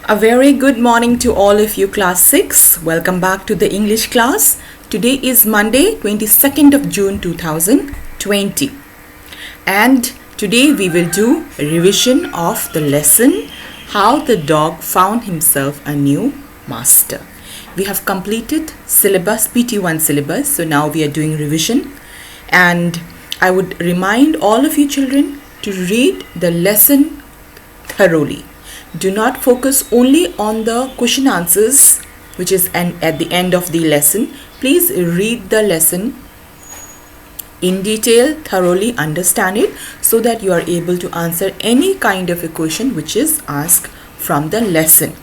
A very good morning to all of you class 6. Welcome back to the English class. Today is Monday, 22nd of June 2020. And today we will do a revision of the lesson How the Dog Found Himself a New Master. We have completed syllabus, PT1 syllabus. So now we are doing revision. And I would remind all of you children to read the lesson thoroughly. Do not focus only on the question answers, which is at the end of the lesson. Please read the lesson in detail, thoroughly understand it, so that you are able to answer any kind of a question which is asked from the lesson.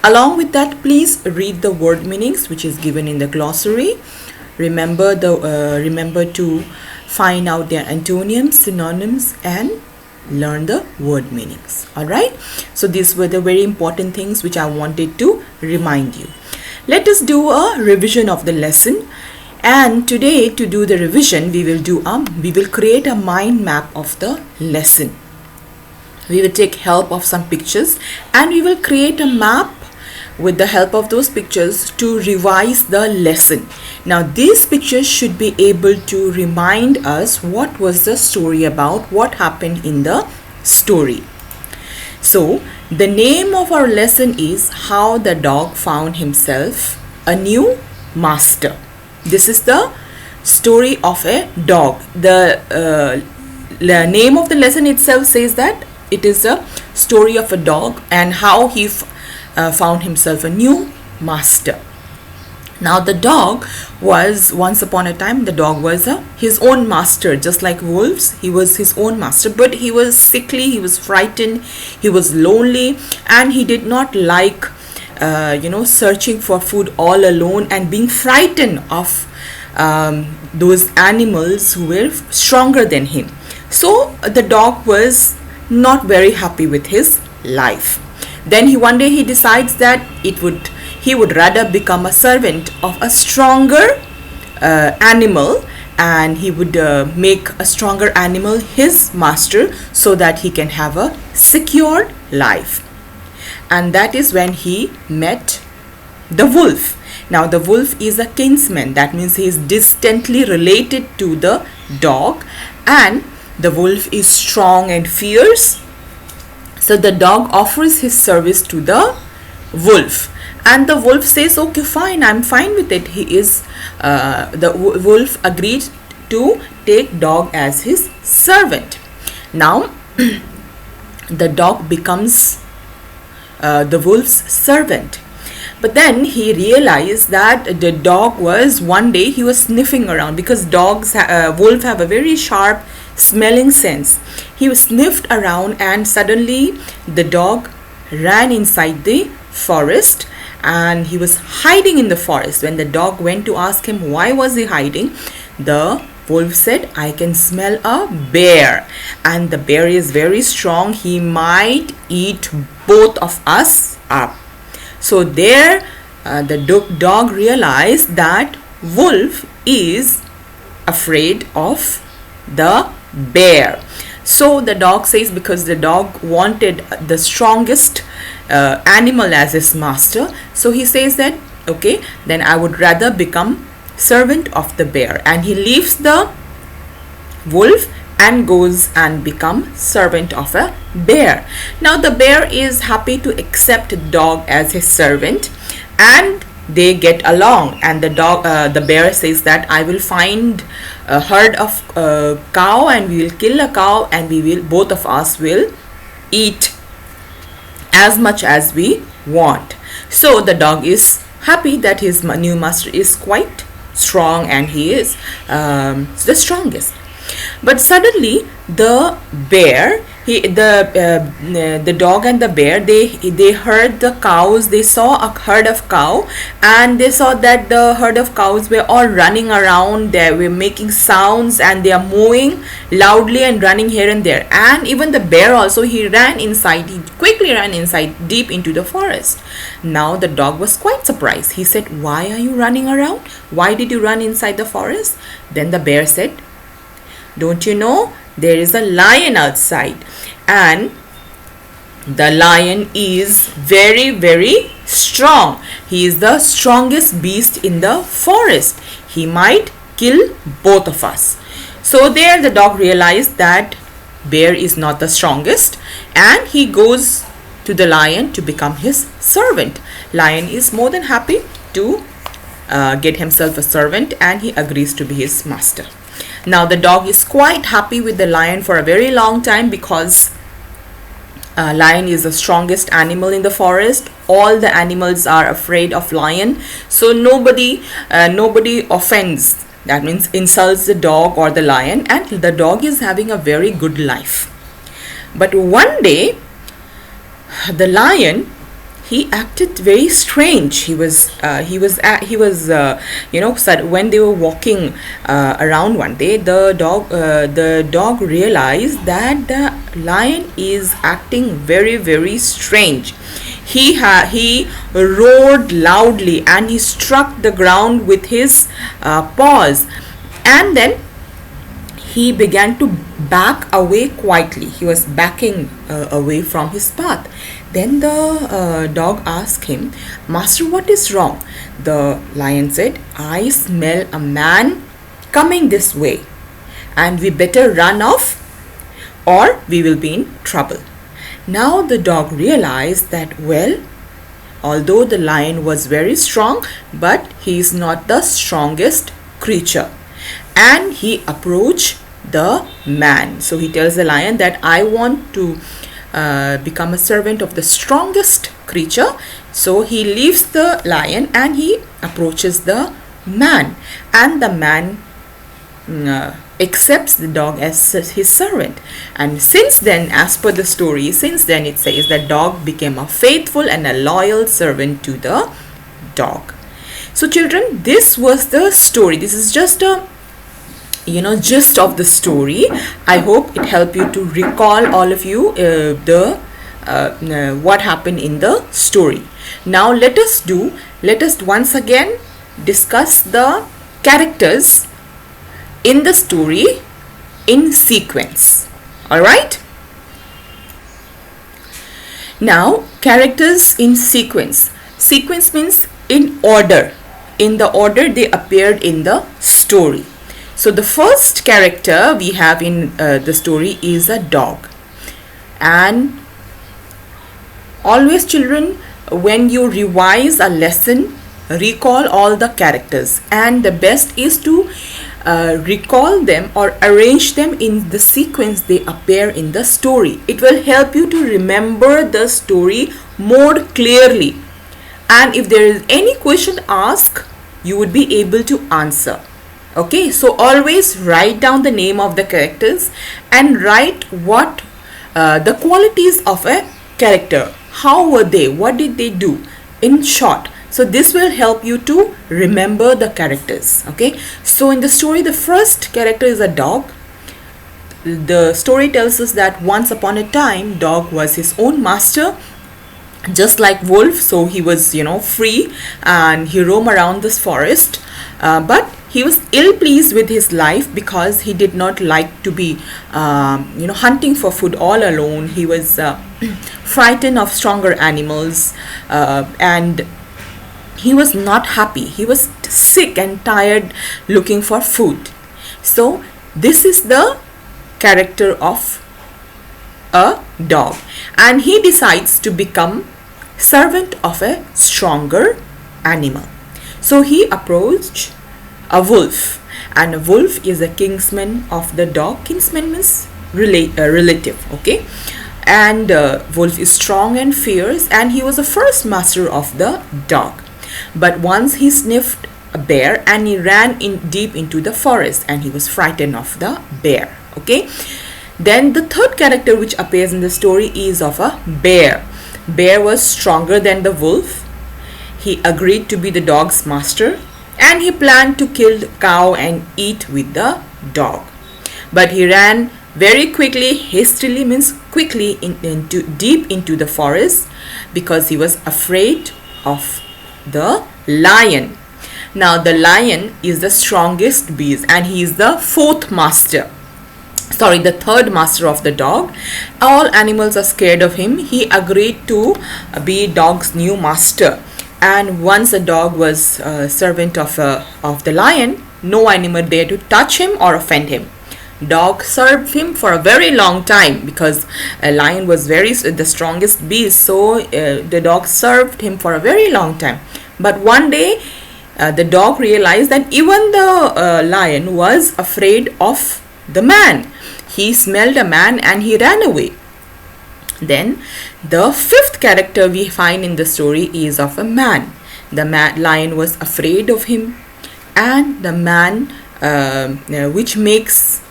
Along with that, please read the word meanings which is given in the glossary. Remember to find out their antonyms, synonyms, and learn the word meanings. Alright, so these were the very important things which I wanted to remind you. Let us do a revision of the lesson, and today to do the revision we will create a mind map of the lesson. We will take help of some pictures and we will create a map with the help of those pictures to revise the lesson. Now these pictures should be able to remind us what was the story about, what happened in the story. So the name of our lesson is How the Dog Found Himself a New Master. This is the story of a dog. The name of the lesson itself says that it is a story of a dog and how he found himself a new master. Now the dog was, once upon a time, the dog was his own master. Just like wolves, he was his own master, but he was sickly, he was frightened, he was lonely, and he did not like searching for food all alone and being frightened of those animals who were stronger than him. So the dog was not very happy with his life. Then one day he decides that he would rather become a servant of a stronger animal, and he would make a stronger animal his master so that he can have a secured life. And that is when he met the wolf. Now the wolf is a kinsman, that means he is distantly related to the dog, and the wolf is strong and fierce. So the dog offers his service to the wolf, and the wolf says, okay, fine, I'm fine with it. The wolf agreed to take dog as his servant. Now the dog becomes the wolf's servant. But then he realized that the dog was, one day he was sniffing around, because wolves have a very sharp smelling sense. He sniffed around and suddenly the dog ran inside the forest, and he was hiding in the forest. When the dog went to ask him why was he hiding, the wolf said, I can smell a bear, and the bear is very strong. He might eat both of us up. So there the dog realized that wolf is afraid of the bear. So the dog says, because the dog wanted the strongest animal as his master, so he says that, okay, then I would rather become servant of the bear, and he leaves the wolf and goes and become servant of a bear. Now the bear is happy to accept the dog as his servant, and they get along. And the bear says that I will find a herd of cow, and we will kill a cow, and both of us will eat as much as we want. So the dog is happy that his new master is quite strong, and he is the strongest. But suddenly the bear, the dog and the bear, they heard the cows. They saw a herd of cow, and they saw that the herd of cows were all running around. They were making sounds, and they are mooing loudly and running here and there. And even the bear also, he quickly ran inside deep into the forest. Now the dog was quite surprised. He said, why are you running around? Why did you run inside the forest? Then the bear said, don't you know, there is a lion outside, and The lion is very, very strong. He is the strongest beast in the forest. He might kill both of us. So there the dog realized that bear is not the strongest, and he goes to the lion to become his servant. Lion is more than happy to get himself a servant, and he agrees to be his master. Now the dog is quite happy with the lion for a very long time, because lion is the strongest animal in the forest. All the animals are afraid of lion, so nobody offends, that means insults the dog or the lion, and the dog is having a very good life. But one day the lion, he acted very strange. He was when they were walking around one day, the dog realized that the lion is acting very, very strange. He roared loudly, and he struck the ground with his paws, and then he began to back away quietly. He was backing away from his path. Then the dog asked him, "Master, what is wrong?" The lion said, "I smell a man coming this way, and we better run off or we will be in trouble." Now the dog realized that, well, although the lion was very strong, but he is not the strongest creature. And he approached the man. So he tells the lion that, "I want to become a servant of the strongest creature." So he leaves the lion and he approaches the man, and the man accepts the dog as his servant. And since then, as per the story, it says that dog became a faithful and a loyal servant to the dog. So children, this was the story. This is just a gist of the story. I hope it helped you to recall, all of you, what happened in the story. Now let us once again discuss the characters in the story in sequence. All right? Now, characters in sequence. Sequence means in order, in the order they appeared in the story. So the first character we have in the story is a dog. And always, children, when you revise a lesson, recall all the characters, and the best is to recall them or arrange them in the sequence they appear in the story. It will help you to remember the story more clearly, and if there is any question asked, you would be able to answer. Okay, so always write down the name of the characters and write what the qualities of a character. How were they? What did they do? In short. So this will help you to remember the characters. Okay, so in the story, the first character is a dog. The story tells us that once upon a time, dog was his own master, just like wolf. So he was free, and he roamed around this forest, but he was ill pleased with his life because he did not like to be hunting for food all alone. He was frightened of stronger animals, and he was not happy. He was sick and tired looking for food. So this is the character of a dog, and he decides to become servant of a stronger animal. So he approached a wolf, and a wolf is a kinsman of the dog. Kinsman means relative. Okay, and wolf is strong and fierce, and he was the first master of the dog. But once he sniffed a bear, and he ran deep into the forest, and he was frightened of the bear. Okay, then the third character which appears in the story is of a bear. Bear was stronger than the wolf. He agreed to be the dog's master, and he planned to kill the cow and eat with the dog. But he ran very quickly, hastily means quickly, deep into the forest, because he was afraid of the lion. Now the lion is the strongest beast, and he is the fourth master. sorry, the third master of the dog. All animals are scared of him. He agreed to be dog's new master. And once the dog was servant of the lion, no animal dared to touch him or offend him. Dog served him for a very long time, because a lion was the strongest beast, so the dog served him for a very long time. But one day the dog realized that even the lion was afraid of the man. He smelled a man and he ran away. Then the fifth character we find in the story is of a man. The lion was afraid of him, and the man, which makes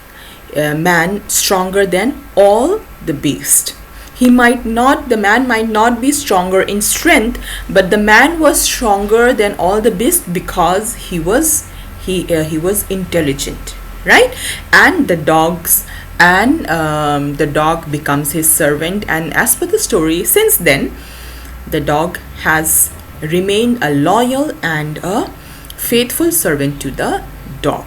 man stronger than all the beast. The man might not be stronger in strength, but the man was stronger than all the beasts because he was intelligent, right? And the dog becomes his servant, and as per the story, since then the dog has remained a loyal and a faithful servant to the dog.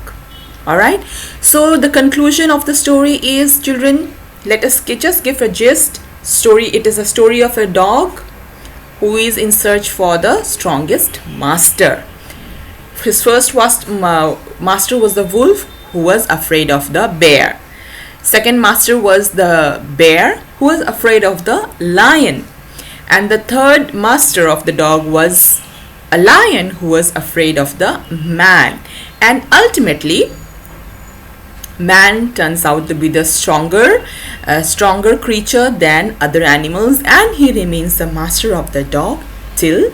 All right, so the conclusion of the story is, children, let us just give a gist story. It is a story of a dog who is in search for the strongest master. His first master was the wolf, who was afraid of the bear. Second master was the bear, who was afraid of the lion. And the third master of the dog was a lion, who was afraid of the man. And ultimately, man turns out to be the stronger creature than other animals, and he remains the master of the dog till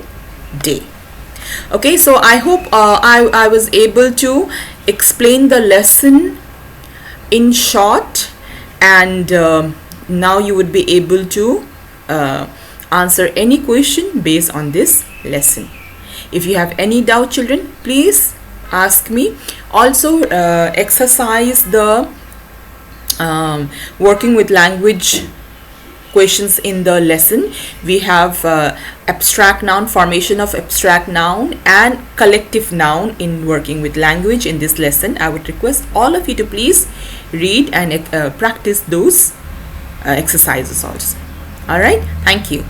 day. Okay, so I hope I was able to explain the lesson in short, and now you would be able to answer any question based on this lesson. If you have any doubt, children, please ask me. Also exercise the working with language questions in the lesson. We have abstract noun, formation of abstract noun and collective noun in working with language in this lesson. I would request all of you to please read and practice those exercises also. All right, thank you.